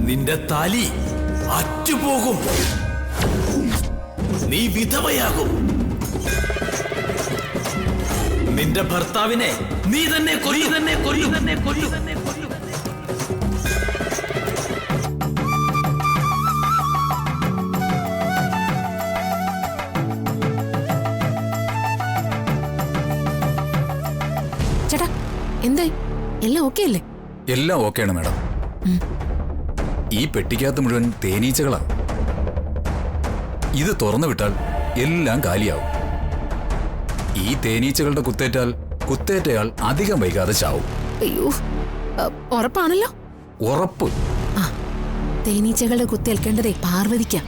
നിന്റെ താലി അറ്റുപോകും. നീ വിധവയാകും. നിന്റെ ഭർത്താവിനെ നീ തന്നെ കൊല്ലും. ചേട്ടാ എന്തായി? എല്ലാം ഓക്കെ അല്ലേ? എല്ലാം ഓക്കെയാണ് മാഡം. ഈ പെട്ടിക്കകത്ത് മുഴുവൻ തേനീച്ചകളാ. ഇത് തുറന്നു വിട്ടാൽ എല്ലാം കാലിയാവും. ഈ തേനീച്ചകളുടെ കുത്തേറ്റയാൾ അധികം വൈകാതെ ചാവും. അയ്യോ, ഉറപ്പാണല്ലോ? ഉറപ്പ്. തേനീച്ചകളുടെ കുത്തേൽക്കേണ്ടതേ പാർവതിക്കാ.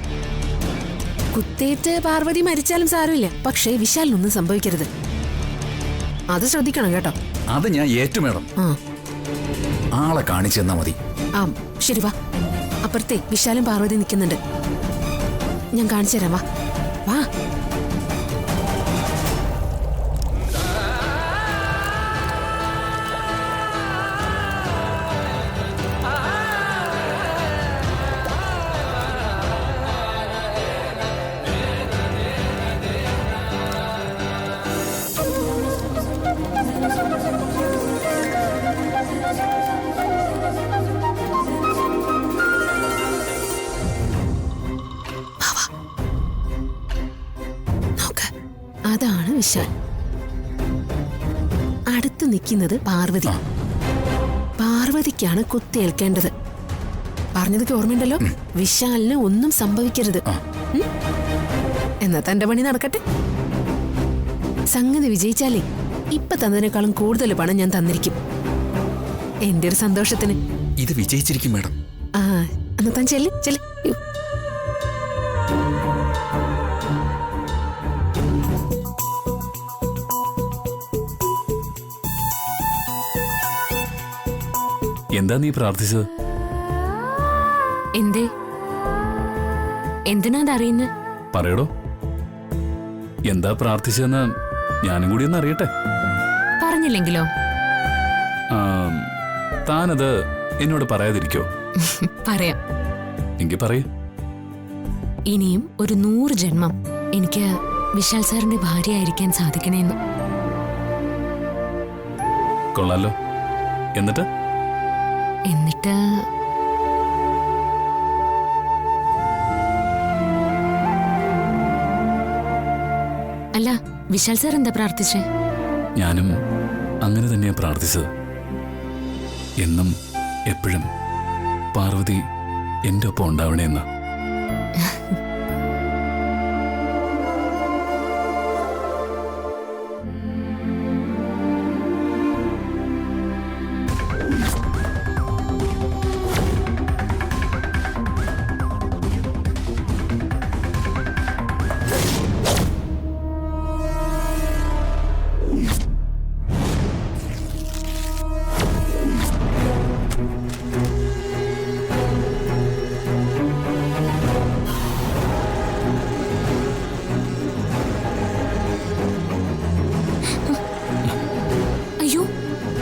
കുത്തേറ്റ് പാർവതി മരിച്ചാലും സാരമില്ല, പക്ഷേ വിശാലിനൊന്നും സംഭവിക്കരുത്. അത് ശ്രദ്ധിക്കണം കേട്ടോ. അത് ഞാൻ ഏറ്റു മാഡം. ആളെ കാണിച്ചു തന്നാ മതി. ശരി, വാ. അപ്പുറത്തെ വിശാലും പാർവതി നിൽക്കുന്നുണ്ട്. ഞാൻ കാണിച്ചു തരാം. വാ വാ. അതാണ് വിശാൽ. അടുത്ത് നിൽക്കുന്നത് പാർവതി. പാർവതിക്കാണ് കുത്തേൽക്കേണ്ടത്. പറഞ്ഞതൊക്കെ ഓർമ്മയുണ്ടല്ലോ? വിശാലിന് ഒന്നും സംഭവിക്കരുത്. എന്നാ തന്റെ പണി നടക്കട്ടെ. സംഗതി വിജയിച്ചാലേ ഇപ്പൊ തന്നതിനേക്കാളും കൂടുതൽ പണം ഞാൻ തന്നിരിക്കും, എന്റെ ഒരു സന്തോഷത്തിന്. ഇത് വിജയിച്ചിരിക്കും മാഡം. എന്നാ താൻ ചെല്ല്. എന്താ നീ പ്രാർത്ഥിച്ചത്? എന്തേ? എന്തിനാ അതറിയുന്ന? പറയടോ, എന്താ പ്രാർത്ഥിച്ചതെന്ന് ഞാനും കൂടി ഒന്ന് അറിയട്ടെ. പറഞ്ഞില്ലെങ്കിലോ? താനത് എന്നോട് പറയാതിരിക്കോ? പറയാം. എങ്കിൽ പറയൂ. ഇനിയും ഒരു 100 ജന്മം എനിക്ക് വിശാൽ സാറിന്റെ ഭാര്യയായിരിക്കാൻ സാധിക്കണേന്ന്. കൊള്ളാലോ. എന്നിട്ട് അല്ല, വിശാൽ സാർ എന്താ പ്രാർത്ഥിച്ചേ? ഞാനും അങ്ങനെ തന്നെയാ പ്രാർത്ഥിച്ചത്. എന്നും എപ്പോഴും പാർവതി എന്റെ ഒപ്പം ഉണ്ടാവണേന്ന്.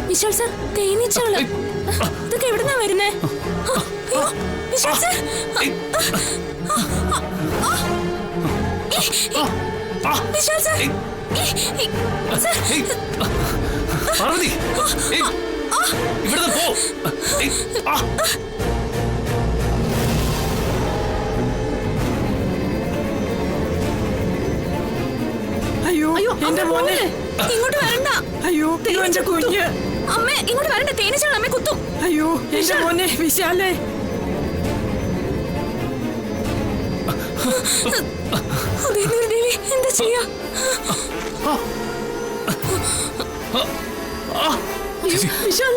വിശാൽ സാർ, തേനീച്ചകള് ഇതൊക്കെ എവിടുന്നാ വരുന്നേ? വിശാൽ സാർ, വിശാൽ സാർ, പാർവതി, ഇവിടുന്ന് പോ. അയ്യോ, എന്റെ മോനെ, ഇങ്ങോട്ട് വരണ്ട. അയ്യോ, എന്റെ കുഞ്ഞ്. അമ്മ ഇങ്ങോട്ട് വരണ്ട, തേനീച്ചകൾ അമ്മ കുത്തും. അയ്യോ, എന്റെ മോനെ വിശാലേ. എന്താ ചെയ്യാ? വിശാൽ,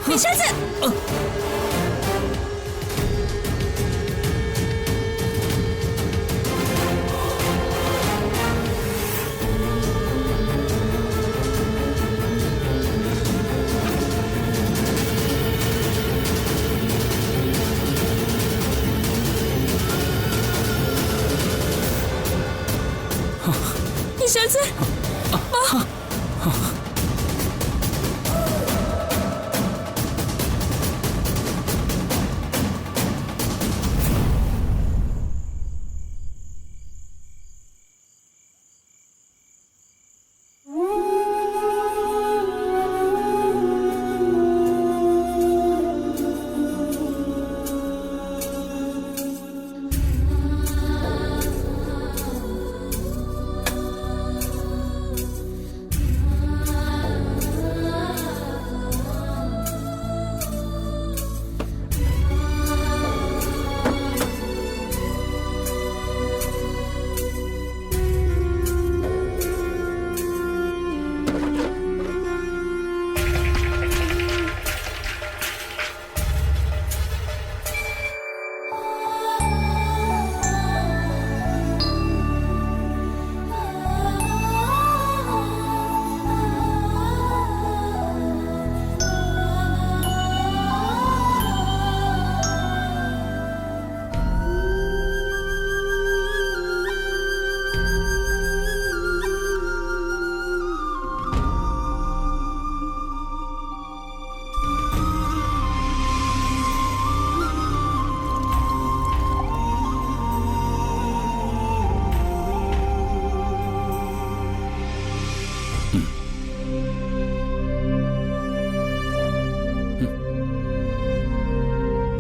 വിശാൽ സാർ, വിശാൽ സർ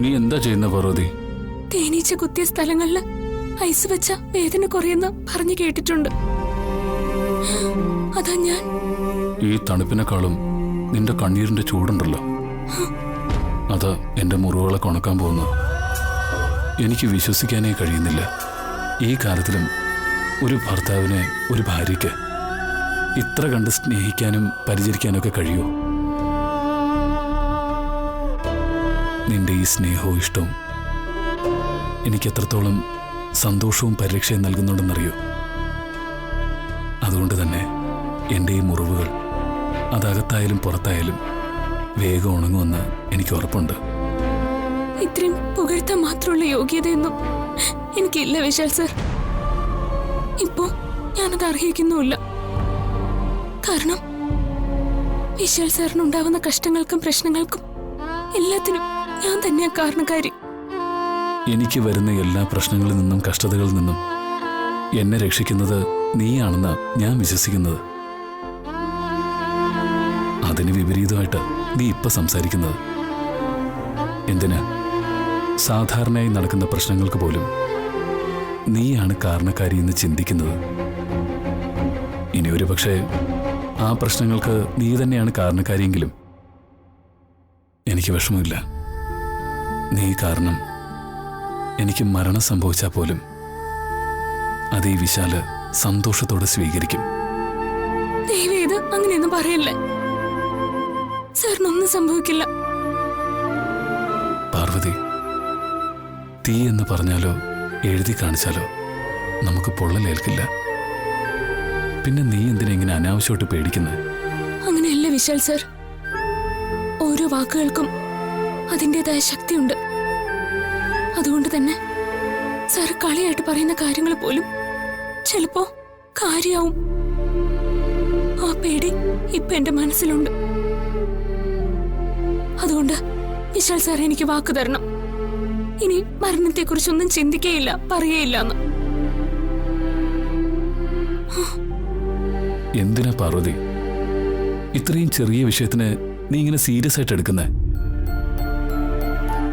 നീ എന്താ ചെയ്യുന്ന പാർവതി? തേനീച്ച കുത്തിയ സ്ഥലങ്ങളില് ഐസ് വെച്ച വേദന കുറയുന്ന പറഞ്ഞു കേട്ടിട്ടുണ്ട്. അതാ ഞാൻ. ഈ തണുപ്പിനെക്കാളും നിന്റെ കണ്ണീരിന്റെ ചൂടുണ്ടല്ലോ, അതാ എന്റെ മുറിവുകളെ കൊണക്കാൻ പോകുന്നത്. എനിക്ക് വിശ്വസിക്കാനേ കഴിയുന്നില്ല, ഈ കാലത്തിലും ഒരു ഭർത്താവിനെ ഒരു ഭാര്യയ്ക്ക് ഇത്ര കണ്ട് സ്നേഹിക്കാനും പരിചരിക്കാനൊക്കെ കഴിയുമോ? നിന്റെ ഈ സ്നേഹവും ഇഷ്ടവും എനിക്ക് എത്രത്തോളം സന്തോഷവും പരിരക്ഷയും നൽകുന്നുണ്ടെന്നറിയോ? അതുകൊണ്ട് തന്നെ എൻ്റെ ഈ മുറിവുകൾ അതകത്തായാലും പുറത്തായാലും വേഗം ഉണങ്ങുമെന്ന് എനിക്ക് ഉറപ്പുണ്ട്. ഇത്രയും പുകഴ്ത്താൻ മാത്രമുള്ള യോഗ്യതയൊന്നും എനിക്കില്ല വിശാൽ സർ. ഇപ്പോ ഞാനത് അർഹിക്കുന്നുമില്ല. കാരണം വിശാൽ സാറിനുണ്ടാവുന്ന കഷ്ടങ്ങൾക്കും പ്രശ്നങ്ങൾക്കും എല്ലാത്തിനും ഞാൻ തന്നെയാ കാരണക്കാരി. എനിക്ക് വരുന്ന എല്ലാ പ്രശ്നങ്ങളിൽ നിന്നും കഷ്ടതകളിൽ നിന്നും എന്നെ രക്ഷിക്കുന്നത് നീയാണെന്നാ ഞാൻ വിശ്വസിക്കുന്നത്. അതിന് വിപരീതമായിട്ട് നീ ഇപ്പൊ സംസാരിക്കുന്നത്. എന്തിനാ? സാധാരണയായി നടക്കുന്ന പ്രശ്നങ്ങൾക്ക് പോലും നീയാണ് കാരണക്കാരി എന്ന് ചിന്തിക്കുന്നത്. ഇനി ഒരു പക്ഷേ ആ പ്രശ്നങ്ങൾക്ക് നീ തന്നെയാണ് കാരണക്കാരിയെങ്കിലും എനിക്ക് വിഷമമില്ല. നീ കാരണം എനിക്ക് മരണം സംഭവിച്ചാൽ പോലും അത് ഈ വിശാല് സന്തോഷത്തോടെ സ്വീകരിക്കും. ദൈവം അങ്ങനെയൊന്നും പറയല്ലേ. സാറിനൊന്നും സംഭവിക്കില്ല. പാർവതി, തീ എന്ന് പറഞ്ഞാലോ എഴുതി കാണിച്ചാലോ നമുക്ക് പൊള്ളലേൽക്കില്ല. പിന്നെ നീ എന്തിനാ ഇങ്ങനെ അനാവശ്യമായിട്ട് പേടിക്കുന്നത്? അങ്ങനെയല്ല വിശാൽ സർ. ഓരോ വാക്കുകൾക്കും അതിൻ്റെതായ ശക്തിയുണ്ട്. അതുകൊണ്ട് തന്നെ സാർ കളിയായിട്ട് പറയുന്ന കാര്യങ്ങൾ പോലും ചിലപ്പോ കാര്യാവും. ആ പേടി ഇപ്പൊ എന്റെ മനസ്സിലുണ്ട്. അതുകൊണ്ട് വിശാൽ സാർ എനിക്ക് വാക്ക് തരണം, ഇനി മരണത്തെക്കുറിച്ചൊന്നും ചിന്തിക്കുകയില്ല, പറയുകയില്ല എന്ന്. എന്തിനാ പാർവതി ഇത്രയും ചെറിയ വിഷയത്തിന് നീ ഇങ്ങനെ സീരിയസ് ആയിട്ട് എടുക്കുന്നേ?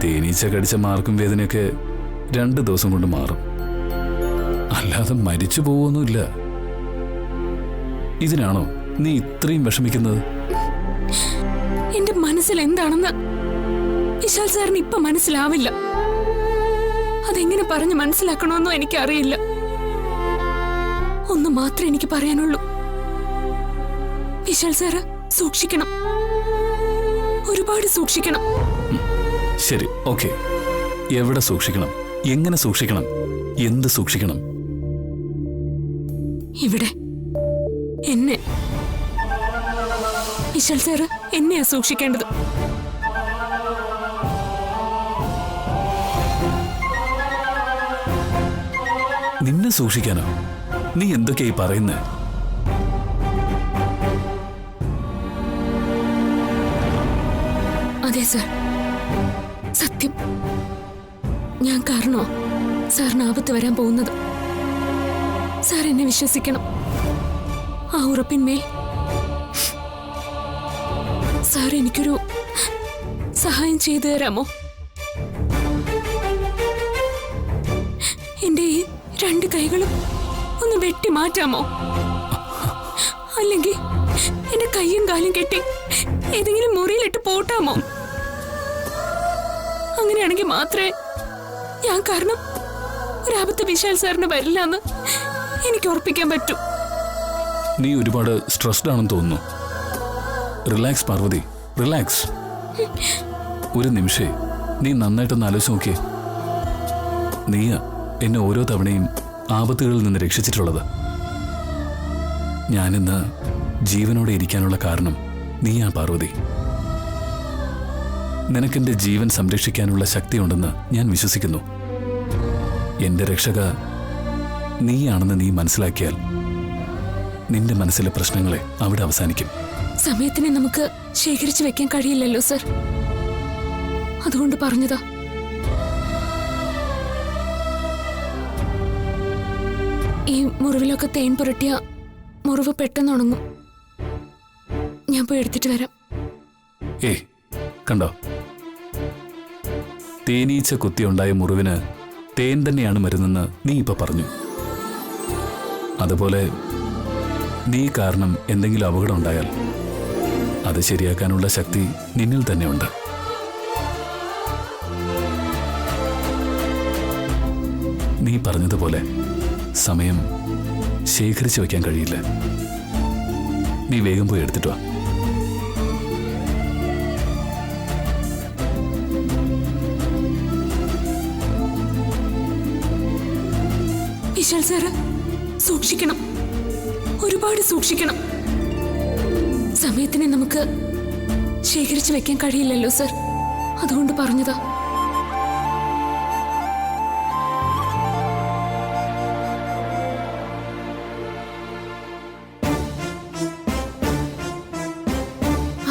തേനീച്ച കടിച്ച മാർക്കും വേദനയൊക്കെ 2 ദിവസം കൊണ്ട് മാറും, അല്ലാതെ മരിച്ചു പോവൊന്നുമില്ല. ഇതിനാണോ നീ ഇത്രയും വിഷമിക്കുന്നത്? എന്റെ മനസ്സിൽ എന്താണെന്ന് വിശാൽ സാറിന് ഇപ്പൊ മനസ്സിലാവില്ല. അതെങ്ങനെ പറഞ്ഞ് മനസ്സിലാക്കണമെന്നോ എനിക്കറിയില്ല. ഒന്ന് മാത്രമേ എനിക്ക് പറയാനുള്ളൂ. വിശാൽ സാറ് സൂക്ഷിക്കണം, ഒരുപാട് സൂക്ഷിക്കണം. ശരി, ഓക്കെ. എവിടെ സൂക്ഷിക്കണം? എങ്ങനെ സൂക്ഷിക്കണം? എന്ത് സൂക്ഷിക്കണം? ഇവിടെ എന്നെ. വിശാൽ സാറ് എന്നെയാ സൂക്ഷിക്കേണ്ടത്. നിന്നെ സൂക്ഷിക്കാനോ? നീ എന്തൊക്കെയായി പറയുന്നേ? അതെ സർ, സത്യം. ഞാൻ കാരണോ സാറിന് ആപത്ത് വരാൻ പോകുന്നത്. സാർ എന്നെ വിശ്വസിക്കണം. ആ ഉറപ്പിന്മേൽ സാർ എനിക്കൊരു സഹായം ചെയ്തു തരാമോ? എന്റെ ഈ 2 കൈകളും ഒന്ന് വെട്ടി മാറ്റാമോ? അല്ലെങ്കിൽ എന്റെ കൈയും കാലും കെട്ടി ഏതെങ്കിലും മുറിയിലിട്ട് പോട്ടാമോ? അങ്ങനെയാണെങ്കിൽ മാത്രമേ ഞാൻ കാരണം ഒരാപത്ത് വിശാൽ സാറിന് വരില്ല എന്ന് എനിക്ക് ഉറപ്പിക്കാൻ പറ്റൂ. നീ ഒരുപാട് സ്ട്രെസ്ഡ് ആണെന്ന് തോന്നുന്നു. Relax Parvathi, relax. ഒരു നിമിഷേ നീ നന്നായിട്ടൊന്ന് ആലോചിച്ച് നോക്കിയേ. നീയാ എന്നെ ഓരോ തവണയും ആപത്തുകളിൽ നിന്ന് രക്ഷിച്ചിട്ടുള്ളത്. ഞാനിന്ന് ജീവനോടെ ഇരിക്കാനുള്ള കാരണം നീയാ പാർവതി. നിനക്കെന്റെ ജീവൻ സംരക്ഷിക്കാനുള്ള ശക്തിയുണ്ടെന്ന് ഞാൻ വിശ്വസിക്കുന്നു. എന്റെ രക്ഷക നീയാണെന്ന് നീ മനസ്സിലാക്കിയാൽ നിന്റെ മനസ്സിലെ പ്രശ്നങ്ങളെ അവിടെ അവസാനിക്കും. സമയത്തിനെ നമുക്ക് ശേഖരിച്ചു വെക്കാൻ കഴിയില്ലല്ലോ സർ, അതുകൊണ്ട് പറഞ്ഞതാ. ഈ മുറിവിലൊക്കെ തേൻ പുരട്ടിയ മുറിവ് പെട്ടെന്ന് ഉണങ്ങും. ഞാൻ പോയി എടുത്തിട്ട് വരാം. ഏയ് കണ്ടോ, തേനീച്ച കുത്തിയുണ്ടായ മുറിവിന് തേൻ തന്നെയാണ് മരുന്നെന്ന് നീ ഇപ്പൊ പറഞ്ഞു. അതുപോലെ നീ കാരണം എന്തെങ്കിലും അപകടം ഉണ്ടായാൽ അത് ശരിയാക്കാനുള്ള ശക്തി നിന്നിൽ തന്നെയുണ്ട്. നീ പറഞ്ഞതുപോലെ സമയം ശേഖരിച്ചു വയ്ക്കാൻ കഴിയില്ല. നീ വേഗം പോയി എടുത്തിട്ട് വാ. വിശാൽ സാറ് സൂക്ഷിക്കണം, ഒരുപാട് സൂക്ഷിക്കണം. സമയത്തിനെ നമുക്ക് ശേഖരിച്ചു വെക്കാൻ കഴിയില്ലല്ലോ സർ, അതുകൊണ്ട് പറഞ്ഞതാ.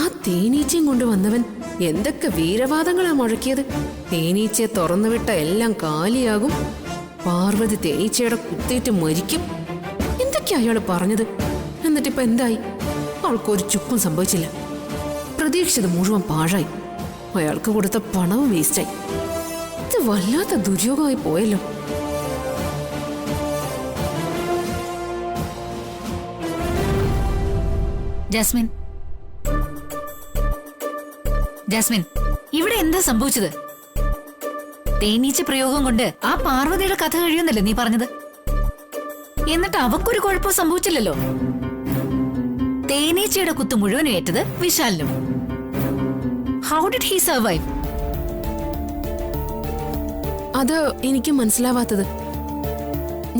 ആ തേനീച്ചയും കൊണ്ടുവന്നവൻ എന്തൊക്കെ വീരവാദങ്ങളാ മുഴക്കിയത്. തേനീച്ചയെ തുറന്നുവിട്ട എല്ലാം കാലിയാകും, പാർവതി തേനീച്ചയുടെ കുത്തേറ്റ് മരിക്കും, എന്തൊക്കെയാ അയാള് പറഞ്ഞത്. എന്നിട്ടിപ്പോ എന്തായി? അവൾക്കൊരു ചുക്കും സംഭവിച്ചില്ല. പ്രതീക്ഷിച്ചത് മുഴുവൻ പാഴായി. അയാൾക്ക് കൊടുത്ത പണവും വേസ്റ്റായി. ഇത് വല്ലാത്ത ദുര്യോഗമായി പോയല്ലോ. ജാസ്മിൻ, ജാസ്മിൻ, ഇവിടെ എന്താ സംഭവിച്ചത്? തേനീച്ച പ്രയോഗം കൊണ്ട് ആ പാർവതിയുടെ കഥ കഴിയുന്നല്ലേ നീ പറഞ്ഞത്? എന്നിട്ട് അവക്കൊരു കുഴപ്പം സംഭവിച്ചില്ലല്ലോ. തേനീച്ചയുടെ കുത്ത് മുഴുവനും ഏറ്റത് വിശാലിനും. How did he survive? അത് എനിക്ക് മനസ്സിലാവാത്തത്.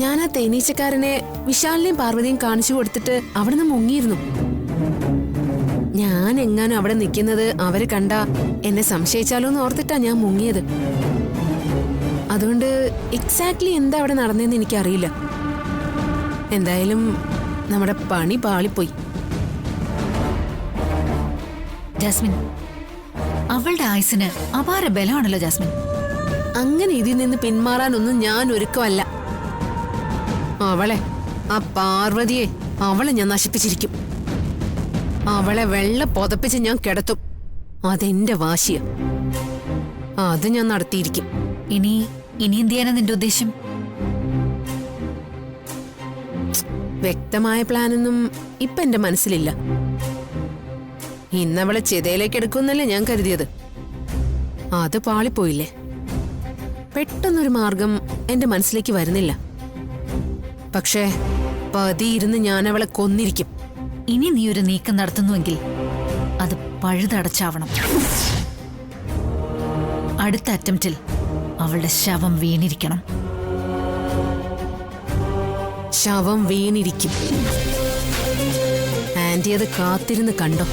ഞാൻ ആ തേനീച്ചക്കാരനെ വിശാലിനെയും പാർവതിയും കാണിച്ചു കൊടുത്തിട്ട് അവിടുന്ന് മുങ്ങിയിരുന്നു. ഞാൻ എങ്ങാനും അവിടെ നിൽക്കുന്നത് അവര് കണ്ട എന്നെ സംശയിച്ചാലോ എന്ന് ഓർത്തിട്ടാ ഞാൻ മുങ്ങിയത്. അതുകൊണ്ട് എക്സാക്ട്ലി എന്താ അവിടെ നടന്നതെന്ന് എനിക്കറിയില്ല. എന്തായാലും നമ്മുടെ പണി പാളിപ്പോയി. ജാസ്മിൻ, അവളുടെ ആയുസിന് അപാര ബലമാണല്ലോ ജാസ്മിൻ. അങ്ങനെ ഇതിൽ നിന്ന് പിന്മാറാനൊന്നും ഞാൻ ഒരുക്കമല്ല. അവളെ, ആ പാർവതിയെ, അവളെ ഞാൻ നശിപ്പിച്ചിരിക്കും. അവളെ വെള്ള പുതപ്പിച്ച് ഞാൻ കിടത്തും. അതെന്റെ വാശിയ. അത് ഞാൻ നടത്തിയിരിക്കും. ഇനി എന്ത് ചെയ്യാനാ നിന്റെ ഉദ്ദേശം? വ്യക്തമായ പ്ലാനൊന്നും ഇപ്പൊ എന്റെ മനസ്സിലില്ല. ഇന്നവളെ ചിതയിലേക്ക് എടുക്കുമെന്നല്ലേ ഞാൻ കരുതിയത്. അത് പാളിപ്പോയില്ലേ. പെട്ടെന്നൊരു മാർഗം എന്റെ മനസ്സിലേക്ക് വരുന്നില്ല. പക്ഷേ പതിയിരുന്ന് ഞാൻ അവളെ കൊന്നിരിക്കും. ഇനി നീ ഒരു നീക്കം നടത്തുന്നുവെങ്കിൽ അത് പഴുതടച്ചാവണം. അടുത്ത അറ്റംപ്റ്റിൽ അവളുടെ ശവം വീണിരിക്കണം. ശവം വീണിരിക്കും. ആന്റി അത് കാത്തിരുന്ന് കണ്ടോ.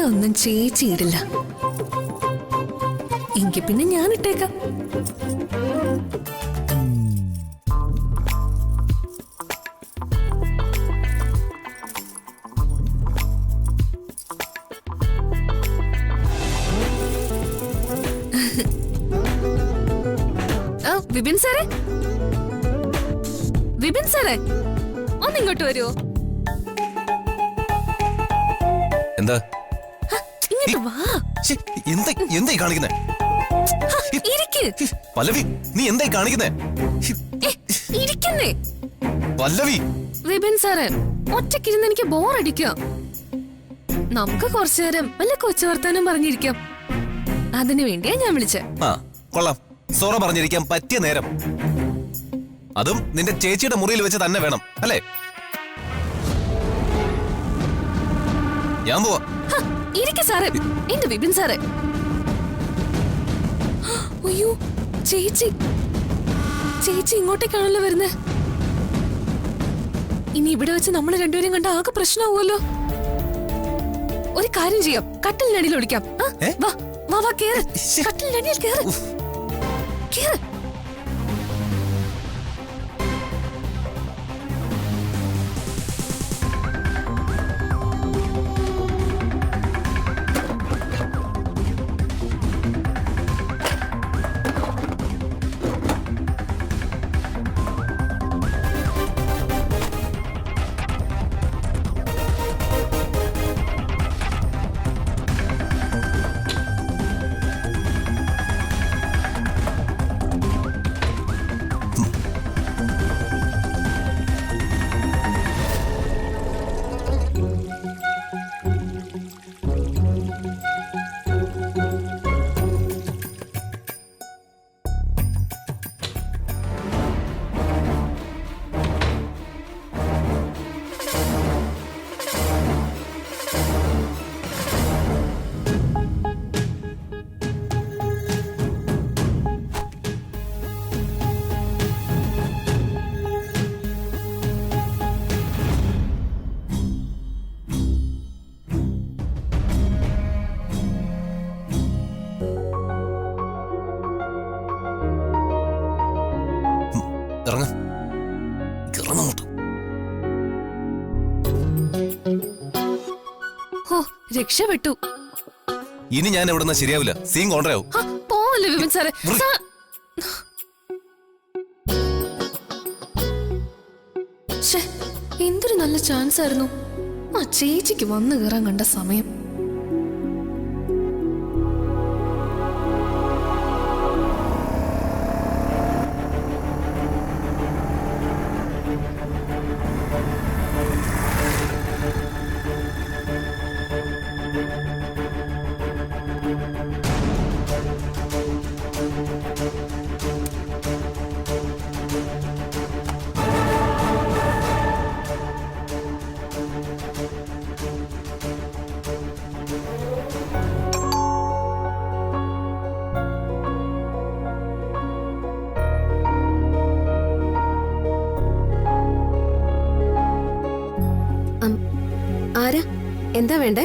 അതൊന്നും ചേച്ചി ഇടില്ല. എങ്കിൽ പിന്നെ ഞാൻ ഇട്ടേക്കാം. വിപിൻ സാറേ, വിപിൻ സാറേ, ഒന്നിങ്ങോട്ട് വരുമോ? എന്താ ഇങ്ങോട്ട് വാ. എന്തായി കാണിക്കുന്നേ? ഇരിക്ക്. പല്ലവി, നീ എന്തായി കാണിക്കുന്നേ? ഇരിക്കുന്നേ. പല്ലവി, വിപിൻ സാറേ, ഒറ്റക്കിരുന്ന് എനിക്ക് ബോറടിക്കാം. നമുക്ക് കുറച്ചു നേരം വല്ല കൊച്ചു വർത്താനം പറഞ്ഞിരിക്കാം. അതിനു വേണ്ടിയാ ഞാൻ വിളിച്ചേ. ആ കൊള്ളാം. സോറ പറഞ്ഞിരിക്കാൻ പറ്റിയ നേരം. അതും നിന്റെ ചേച്ചിയുടെ മുറിയിൽ വെച്ച് തന്നെ വേണം അല്ലേ? ഞാൻ പോവാ. ഇരിക്ക് സാറേ, എന്റെ വിപിൻ സാറേ. അയ്യോ, ചേച്ചി ചേച്ചി ഇങ്ങോട്ടേക്കാണല്ലോ വരുന്നേ. ഇനി ഇവിടെ വെച്ച് നമ്മൾ രണ്ടുപേരും കണ്ട ആകെ പ്രശ്നമാവുമല്ലോ. ഒരു കാര്യം ചെയ്യാം, കട്ടിലിനടിയിൽ ഒളിക്കാം. വാ വാ വാ, കേറ്. കട്ടിലിനടിയിൽ കേറ്. കേറ്. രക്ഷപ്പെട്ടു. ഇനി ഞാൻ എവിടുന്ന ശരിയാവില്ല. സീൻ കോൺട്രാവും. പോവല്ലേ വിപിൻ സാറേ. എന്തൊരു നല്ല ചാൻസ് ആയിരുന്നു. ആ ചേച്ചിക്ക് വന്നു കയറാൻ കണ്ട സമയം. ആരാ? എന്താ വേണ്ടേ?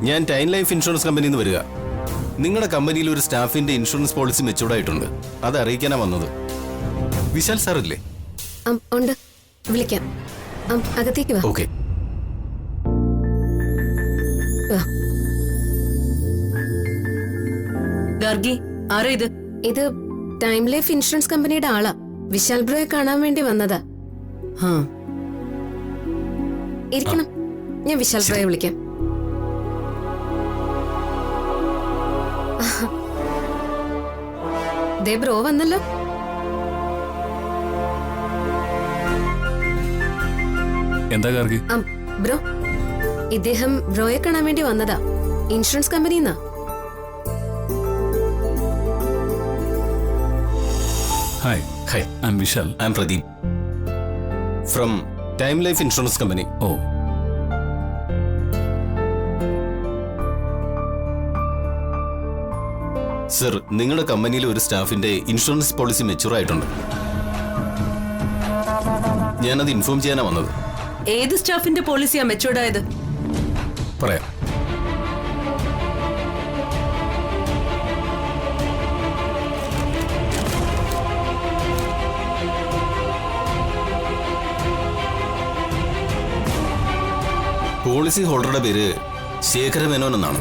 ഞാൻ ടൈം ലൈഫ് ഇൻഷുറൻസ് കമ്പനിയിൽ നിന്ന് വരിക. നിങ്ങളുടെ കമ്പനിയിൽ ഒരു സ്റ്റാഫിന്റെ ഇൻഷുറൻസ് പോളിസി മെച്ചൂർഡ് ആയിട്ടുണ്ട്. അത് അറിയിക്കാനാ വന്നത്. വിശാൽ സാർ ഇല്ലേ? ഉണ്ട്, വിളിക്കാം. അകത്തേക്ക് വാ. ഓക്കെ. ഗാർഗി, ആരോ ഇത്? ഇത് ടൈം ലൈഫ് ഇൻഷുറൻസ് കമ്പനിയുടെ ആളാ. വിശാൽ ബ്രോയെ കാണാൻ വേണ്ടി വന്നതാ. ഇരിക്കണം, ഞാൻ വിശാൽ ബ്രോയെ വിളിക്കാം. ദേ ബ്രോ വന്നല്ലോ. എന്താ ഗാർഗി? ബ്രോ, ഇദ്ദേഹം ബ്രോയെ കാണാൻ വേണ്ടി വന്നതാ, ഇൻഷുറൻസ് കമ്പനിന്നാ. Hi. Hi, I'm Vishal. I'm Pradeep from time life insurance company. Oh, sir, നിങ്ങളുടെ കമ്പനിയിലെ ഒരു സ്റ്റാഫിന്റെ ഇൻഷുറൻസ് പോളിസി മെച്ചൂർ ആയിട്ടുണ്ട്. ഞാനത് ഇൻഫോം ചെയ്യാനാ വന്നത്. ഏത് സ്റ്റാഫിന്റെ പോളിസിയാ മെച്ചൂർഡ് ആയത്? പറയാം. പോളിസി ഹോൾഡറുടെ പേര് ശേഖര മേനോൻ എന്നാണ്.